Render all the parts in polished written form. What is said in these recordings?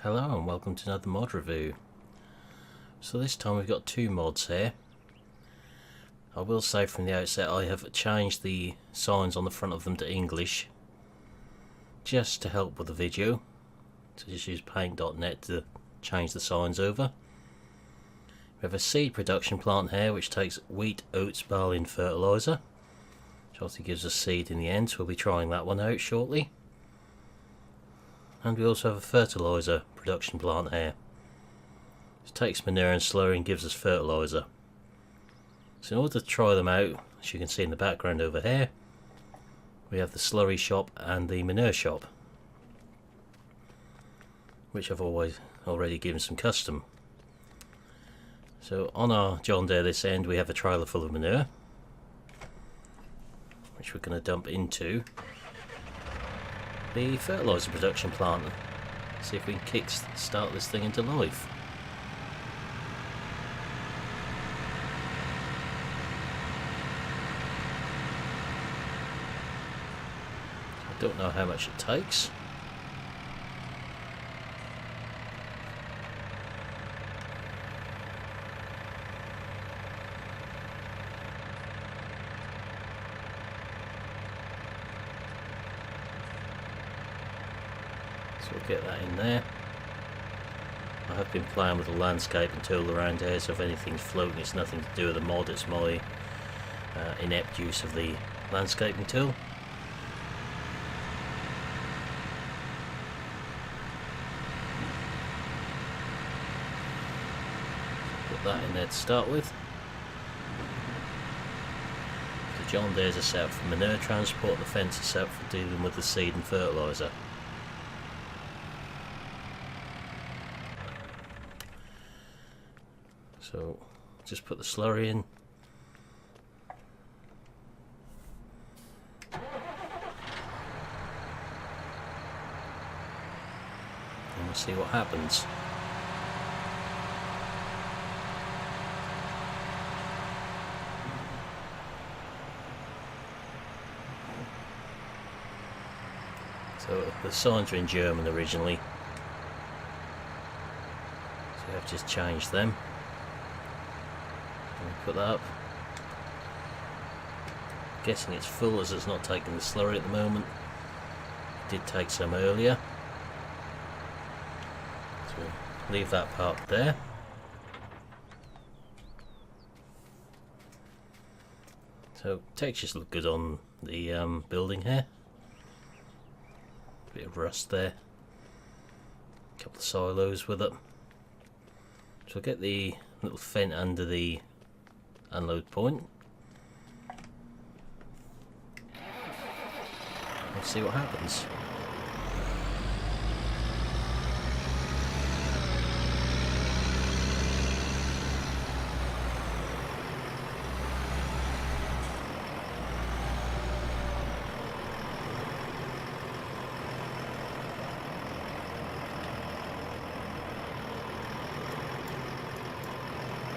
Hello and welcome to another mod review. So this time we've got two mods here. I will say from the outset I have changed the signs on the front of them to English just to help with the video. So just use paint.net to change the signs over. We have a seed production plant here which takes wheat, oats, barley and fertiliser, which obviously gives us seed in the end, so we'll be trying that one out shortly. And we also have a fertiliser production plant here. It takes manure and slurry and gives us fertiliser. So in order to try them out, as you can see in the background over here, we have the slurry shop and the manure shop, which I've already given some custom. So on our John Deere this end we have a trailer full of manure, which we're going to dump into the fertiliser production plant. See if we can start this thing into life. I don't know how much it takes. So we'll get that in there. I have been playing with the landscaping tool around here, so if anything's floating it's nothing to do with the mod, it's my inept use of the landscaping tool. Put that in there to start with. The John Deere's are set up for manure transport, the fence is set up for dealing with the seed and fertiliser. So just put the slurry in. And we'll see what happens. So the signs are in German originally, so I've just changed them. Put that up. Guessing it's full as it's not taking the slurry at the moment. It did take some earlier. So leave that part there. So textures look good on the building here. Bit of rust there. A couple of silos with it. So I'll get the little vent under the unload point. Let's see what happens.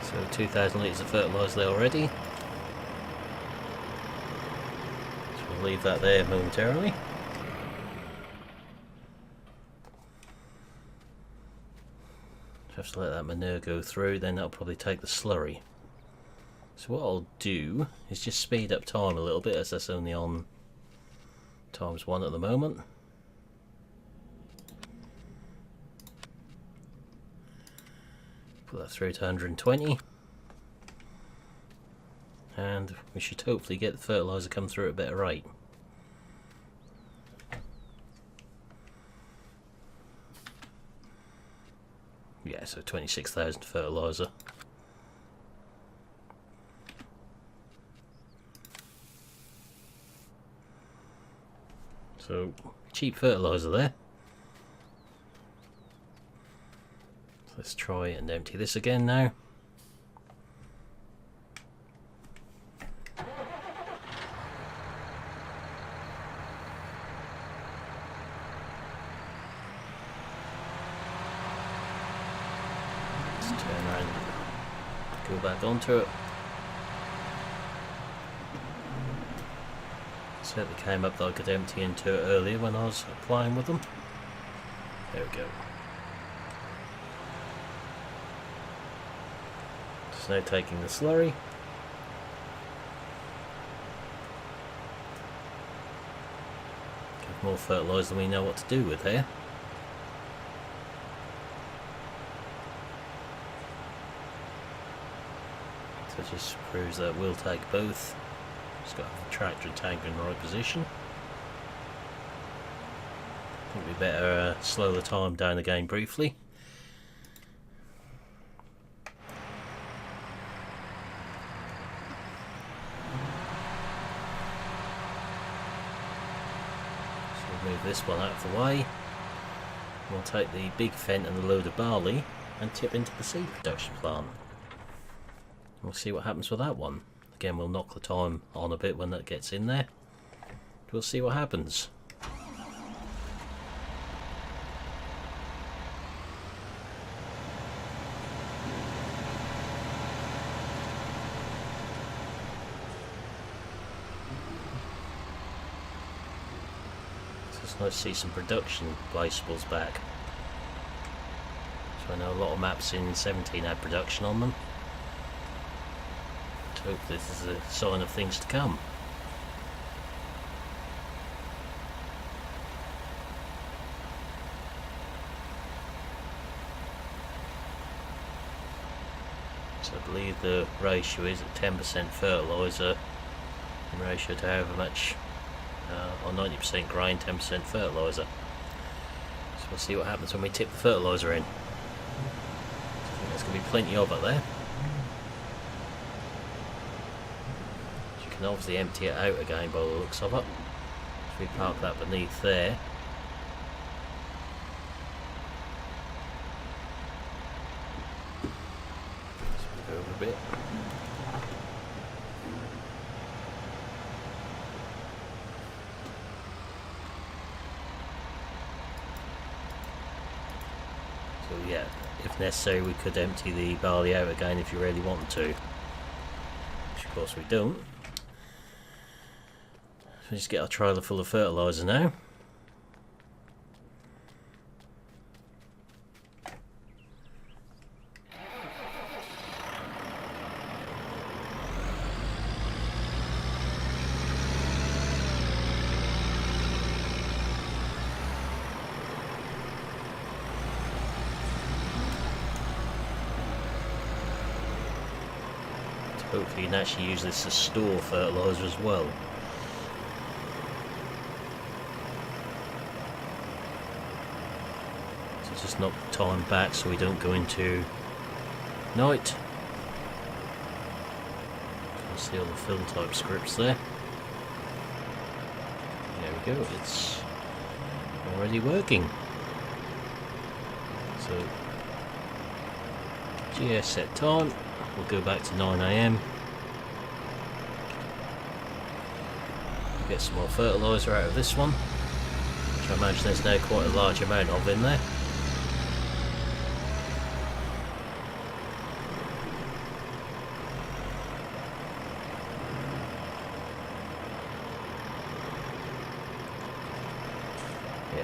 So 2,000 litres of fertiliser there already. So we'll leave that there momentarily. Have to let that manure go through, then that'll probably take the slurry. So what I'll do is just speed up time a little bit, as that's only on ×1 at the moment. Put that through to 120, and we should hopefully get the fertiliser come through at a better rate. Yeah, so 26,000 fertiliser. So cheap fertiliser there. Let's try and empty this again now. Let's turn around, go back onto it. Certainly came up that I could empty into it earlier when I was applying with them. There we go. So now taking the slurry. Give more fertiliser than we know what to do with here. So it just proves that we'll take both. Just got to have the tractor and tank in the right position. I think we better slow the time down again briefly. So we'll move this one out of the way. We'll take the big fent and the load of barley and tip into the seed production plant. We'll see what happens with that one. Again, we'll knock the time on a bit when that gets in there. We'll see what happens. So it's nice to see some production placeables back. So I know a lot of maps in 17 had production on them. Hope this is a sign of things to come. So I believe the ratio is at 10% fertiliser in ratio to however much, or 90% grain, 10% fertiliser. So we'll see what happens when we tip the fertiliser in. So I think there's going to be plenty of it there. Obviously empty it out again by the looks of it. If we park that beneath there. Let's move over a bit. So yeah, if necessary we could empty the barley out again if you really want to. Which of course we don't. We just get our trailer full of fertiliser now. So hopefully you can actually use this to store fertiliser as well. Just knock the time back so we don't go into night. You can see all the fill type scripts there. There we go, it's already working. So GS set time, we'll go back to 9 AM. Get some more fertiliser out of this one, which I imagine there's now quite a large amount of in there.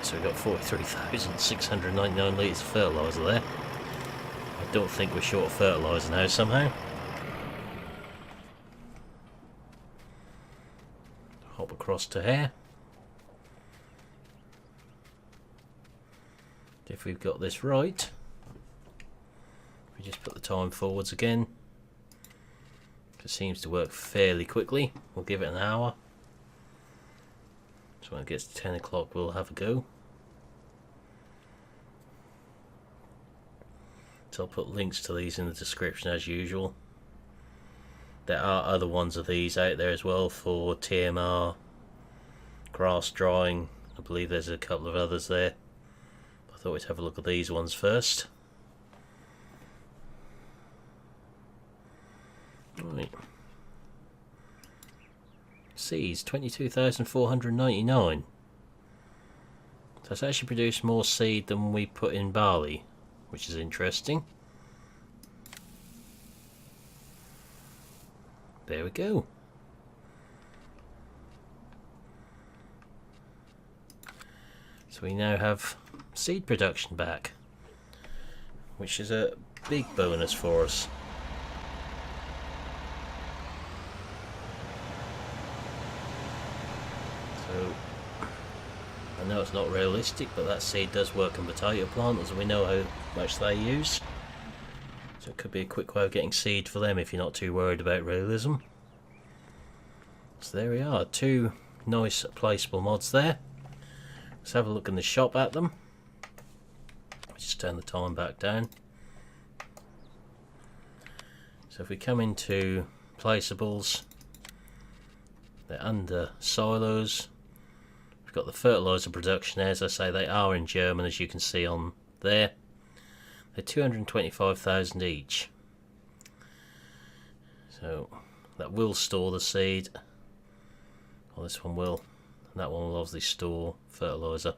So we've got 43,699 litres of fertiliser there. I don't think we're short of fertiliser now somehow. Hop across to here. If we've got this right, we just put the time forwards again. It seems to work fairly quickly. We'll give it an hour. So when it gets to 10 o'clock we'll have a go. So I'll put links to these in the description as usual. There are other ones of these out there as well for TMR, grass drying. I believe there's a couple of others there. I thought we'd have a look at these ones first. Right. Seeds, 22,499. So it's actually produced more seed than we put in barley, which is interesting. There we go. So we now have seed production back, which is a big bonus for us. I know it's not realistic, but that seed does work on potato planters and we know how much they use. So it could be a quick way of getting seed for them if you're not too worried about realism. So there we are, two nice placeable mods there. Let's have a look in the shop at them. Just turn the time back down. So if we come into placeables, they're under silos. We've got the fertiliser production, as I say, they are in German, as you can see on there. They're 225,000 each. So that will store the seed. Well, this one will. And that one will obviously store fertiliser.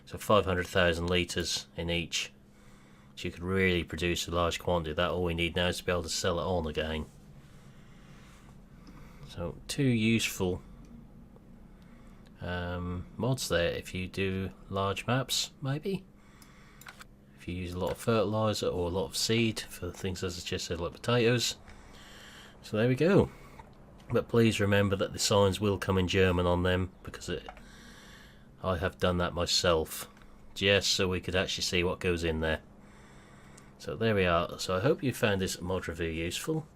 So 500,000 litres in each. So you could really produce a large quantity of that. All we need now is to be able to sell it on again. So two useful mods there if you do large maps, maybe. If you use a lot of fertiliser or a lot of seed for things as I just said, like potatoes. So there we go. But please remember that the signs will come in German on them, because I have done that myself, just so we could actually see what goes in there. So there we are. So I hope you found this mod review useful.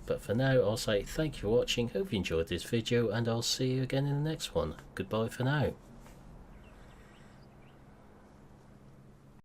But for now, I'll say thank you for watching, hope you enjoyed this video, and I'll see you again in the next one. Goodbye for now.